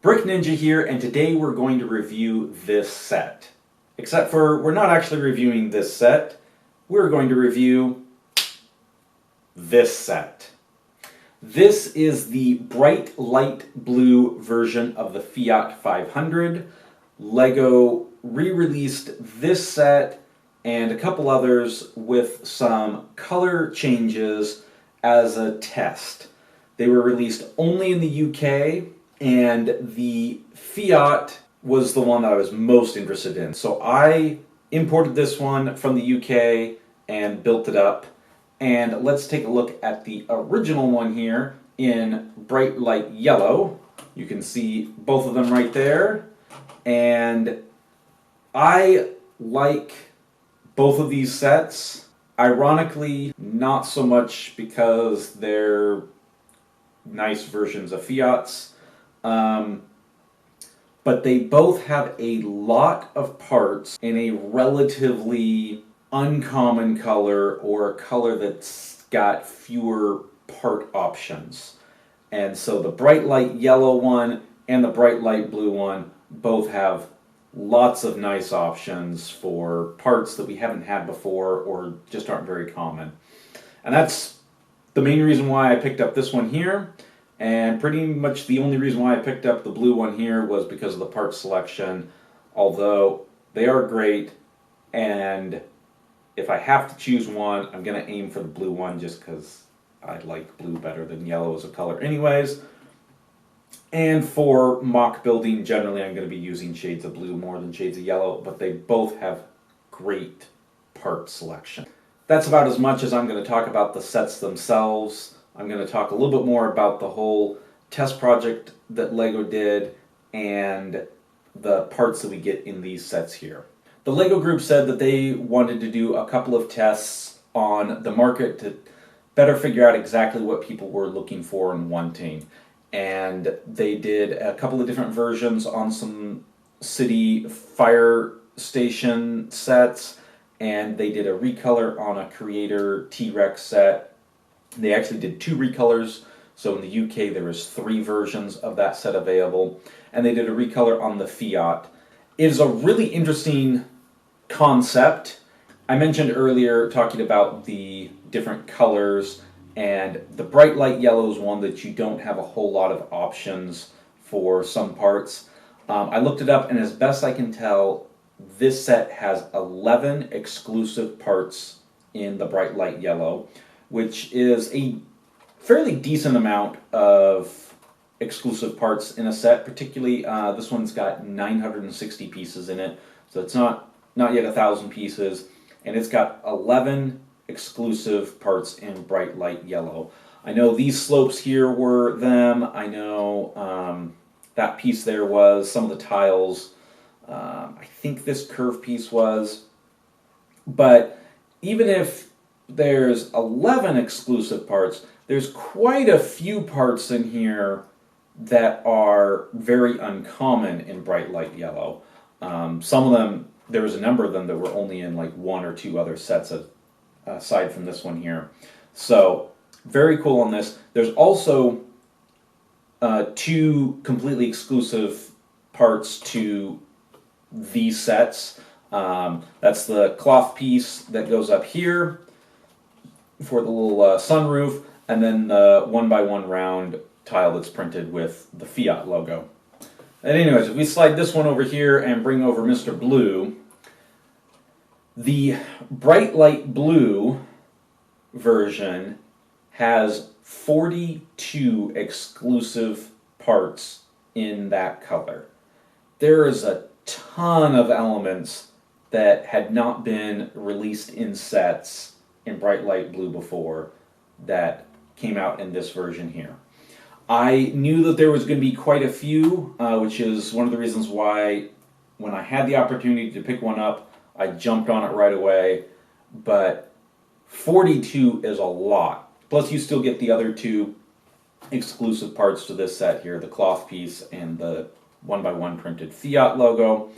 Brick Ninja here, and today we're going to review this set. Except for, we're not actually reviewing this set, we're going to review this set. This is the bright light blue version of the Fiat 500. Lego re-released this set and a couple others with some color changes as a test. They were released only in the UK, and the Fiat was the one that I was most interested in. So I imported this one from the UK and built it up. And let's take a look at the original one here in bright light yellow. You can see both of them right there. And I like both of these sets. Ironically, not so much because they're nice versions of Fiats. But they both have a lot of parts in a relatively uncommon color, or a color that's got fewer part options. And so the bright light yellow one and the bright light blue one both have lots of nice options for parts that we haven't had before or just aren't very common. And that's the main reason why I picked up this one here. And pretty much the only reason why I picked up the blue one here was because of the part selection. Although they are great, and if I have to choose one, I'm going to aim for the blue one just because I like blue better than yellow as a color anyways. And for mock building, generally I'm going to be using shades of blue more than shades of yellow, but they both have great part selection. That's about as much as I'm going to talk about the sets themselves. I'm going to talk a little bit more about the whole test project that Lego did and the parts that we get in these sets here. The Lego group said that they wanted to do a couple of tests on the market to better figure out exactly what people were looking for and wanting. And they did a couple of different versions on some city fire station sets, and they did a recolor on a Creator T-Rex set. They actually did 2 recolors, so in the UK there was 3 versions of that set available, and they did a recolor on the Fiat. It is a really interesting concept. I mentioned earlier talking about the different colors, and the bright light yellow is one that you don't have a whole lot of options for some parts. I looked it up, and as best I can tell, this set has 11 exclusive parts in the bright light yellow, which is a fairly decent amount of exclusive parts in a set. Particularly, this one's got 960 pieces in it, so it's not yet 1,000 pieces, and it's got 11 exclusive parts in bright light yellow. I know these slopes here were them. I know that piece there was, some of the tiles. I think this curve piece was. But even if there's 11 exclusive parts, there's quite a few parts in here that are very uncommon in bright light yellow. Some of them, there was a number of them that were only in like 1 or 2 other sets aside from this one here. So very cool on this. There's also 2 completely exclusive parts to these sets. That's the cloth piece that goes up here for the little sunroof, and then the 1x1 round tile that's printed with the Fiat logo. And anyways, if we slide this one over here and bring over Mr. Blue, the bright light blue version has 42 exclusive parts in that color. There is a ton of elements that had not been released in sets in bright light blue before that came out in this version here. I knew that there was going to be quite a few, which is one of the reasons why when I had the opportunity to pick one up, I jumped on it right away. But 42 is a lot. Plus you still get the other 2 exclusive parts to this set here, the cloth piece and the 1x1 printed Fiat logo.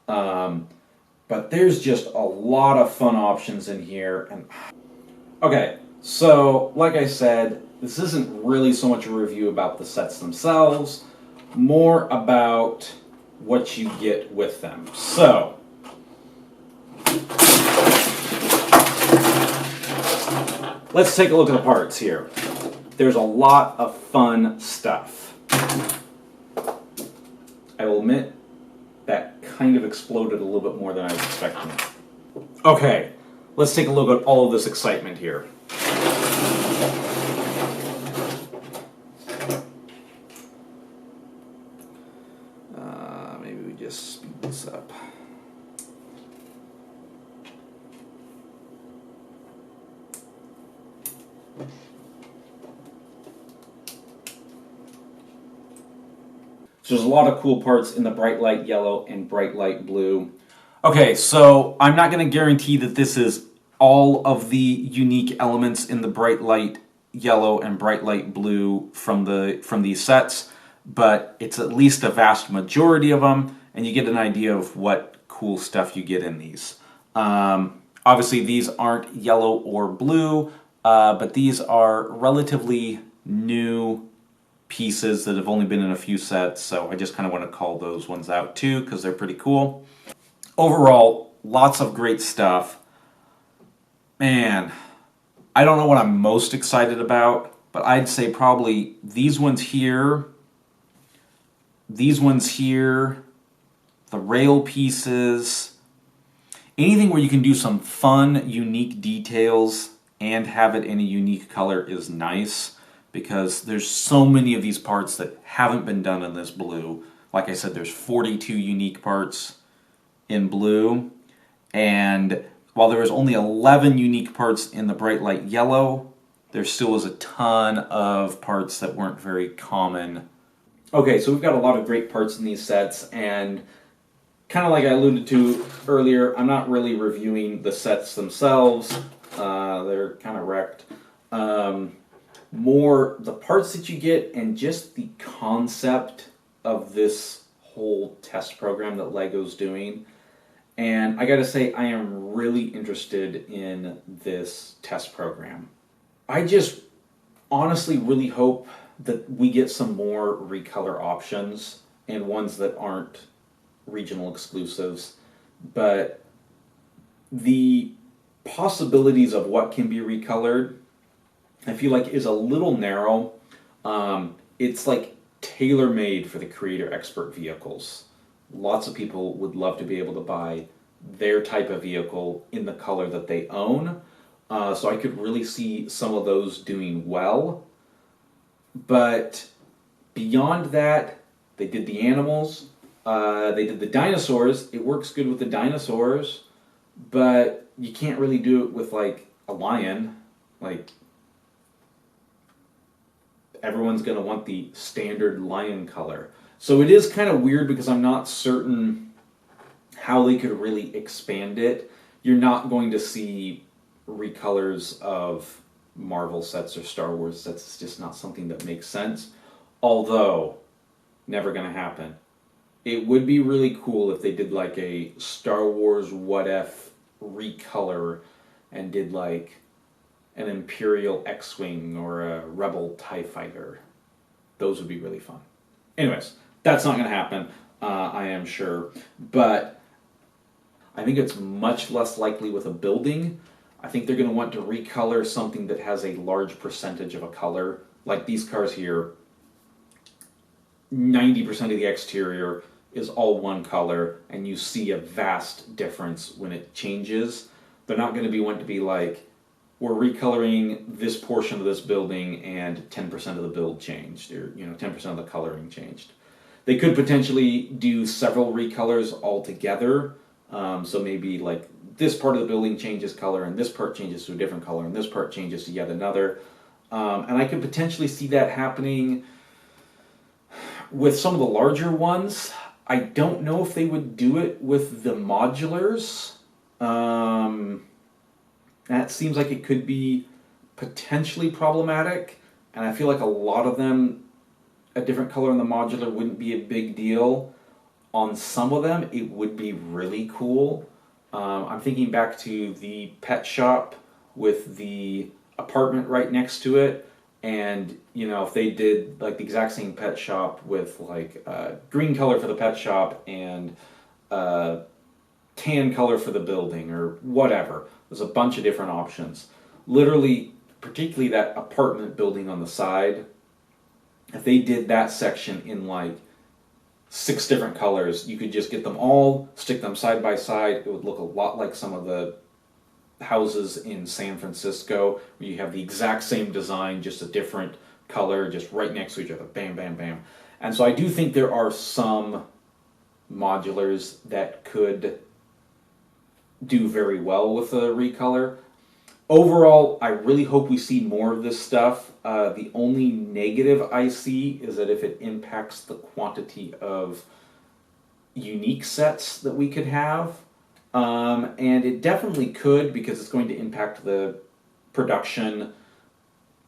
But there's just a lot of fun options in here. And okay, so like I said, this isn't really so much a review about the sets themselves, more about what you get with them. So, let's take a look at the parts here. There's a lot of fun stuff. I will admit that kind of exploded a little bit more than I was expecting. Okay, let's take a look at all of this excitement here. Maybe we just speed this up. So there's a lot of cool parts in the bright light yellow and bright light blue. Okay, so I'm not going to guarantee that this is all of the unique elements in the bright light yellow and bright light blue from these sets, but it's at least a vast majority of them, and you get an idea of what cool stuff you get in these. Obviously, these aren't yellow or blue, but these are relatively new pieces that have only been in a few sets, so I just kind of want to call those ones out too because they're pretty cool. Overall, lots of great stuff. Man, I don't know what I'm most excited about, but I'd say probably these ones here, the rail pieces, anything where you can do some fun, unique details and have it in a unique color is nice, because there's so many of these parts that haven't been done in this blue. Like I said, there's 42 unique parts in blue, and while there was only 11 unique parts in the bright light yellow, there still was a ton of parts that weren't very common. Okay, so we've got a lot of great parts in these sets, and kind of like I alluded to earlier, I'm not really reviewing the sets themselves. They're kind of wrecked. More the parts that you get and just the concept of this whole test program that LEGO's doing. And I gotta say, I am really interested in this test program. I just honestly really hope that we get some more recolor options and ones that aren't regional exclusives. But the possibilities of what can be recolored, I feel like, is a little narrow. It's like tailor-made for the creator expert vehicles. Lots of people would love to be able to buy their type of vehicle in the color that they own. So I could really see some of those doing well. But beyond that, they did the animals. They did the dinosaurs. It works good with the dinosaurs. But you can't really do it with, like, a lion. Like, everyone's going to want the standard lion color. So it is kind of weird because I'm not certain how they could really expand it. You're not going to see recolors of Marvel sets or Star Wars sets. It's just not something that makes sense. Although, never going to happen. It would be really cool if they did like a Star Wars What If recolor and did like an Imperial X-Wing or a Rebel TIE Fighter. Those would be really fun. Anyways, that's not going to happen, I am sure. But I think it's much less likely with a building. I think they're going to want to recolor something that has a large percentage of a color. Like these cars here, 90% of the exterior is all one color, and you see a vast difference when it changes. They're not going to want to be like, we're recoloring this portion of this building and 10% of the build changed, or 10% of the coloring changed. They could potentially do several recolors all together. So maybe like this part of the building changes color, and this part changes to a different color, and this part changes to yet another. And I could potentially see that happening with some of the larger ones. I don't know if they would do it with the modulars. That seems like it could be potentially problematic, and I feel like a lot of them, a different color in the modular wouldn't be a big deal. On some of them, it would be really cool. I'm thinking back to the pet shop with the apartment right next to it. And you know, if they did like the exact same pet shop with like green color for the pet shop and tan color for the building or whatever, there's a bunch of different options. Literally, particularly that apartment building on the side, if they did that section in like 6 different colors, you could just get them all, stick them side by side. It would look a lot like some of the houses in San Francisco where you have the exact same design, just a different color, just right next to each other. Bam, bam, bam. And so I do think there are some modulars that could do very well with a recolor. Overall, I really hope we see more of this stuff. The only negative I see is that if it impacts the quantity of unique sets that we could have, and it definitely could, because it's going to impact the production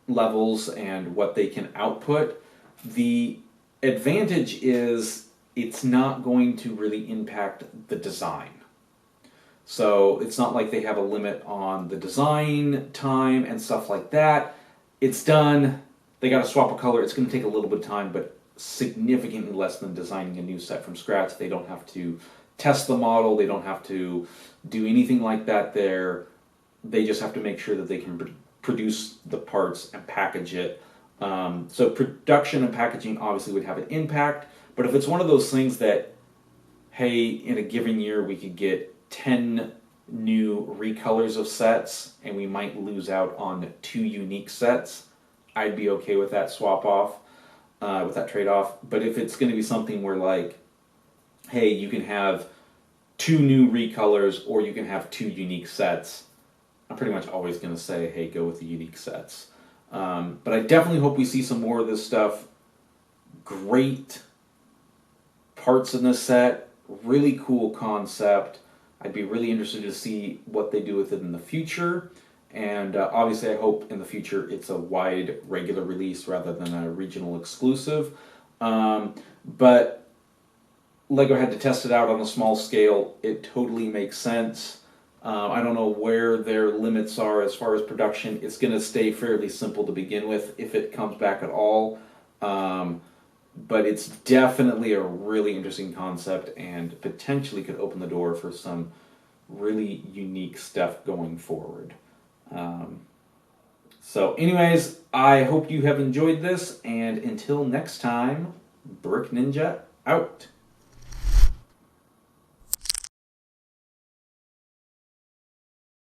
levels and what they can output. The advantage is it's not going to really impact the design. So it's not like they have a limit on the design time and stuff like that. It's done. They got to swap a color. It's going to take a little bit of time, but significantly less than designing a new set from scratch. They don't have to test the model. They don't have to do anything like that there. They just have to make sure that they can produce the parts and package it. So production and packaging obviously would have an impact, but if it's one of those things that, hey, in a given year we could get 10 new recolors of sets and we might lose out on 2 unique sets, I'd be okay with that swap off, with that trade-off. But if it's going to be something where like, hey, you can have 2 new recolors or you can have 2 unique sets, I'm pretty much always going to say, hey, go with the unique sets. But I definitely hope we see some more of this stuff. Great parts in this set, really cool concept. I'd be really interested to see what they do with it in the future. And obviously I hope in the future it's a wide regular release rather than a regional exclusive. But LEGO had to test it out on a small scale. It totally makes sense. I don't know where their limits are as far as production. It's going to stay fairly simple to begin with if it comes back at all. But it's definitely a really interesting concept and potentially could open the door for some really unique stuff going forward. So anyways, I hope you have enjoyed this, and until next time, Brick Ninja out.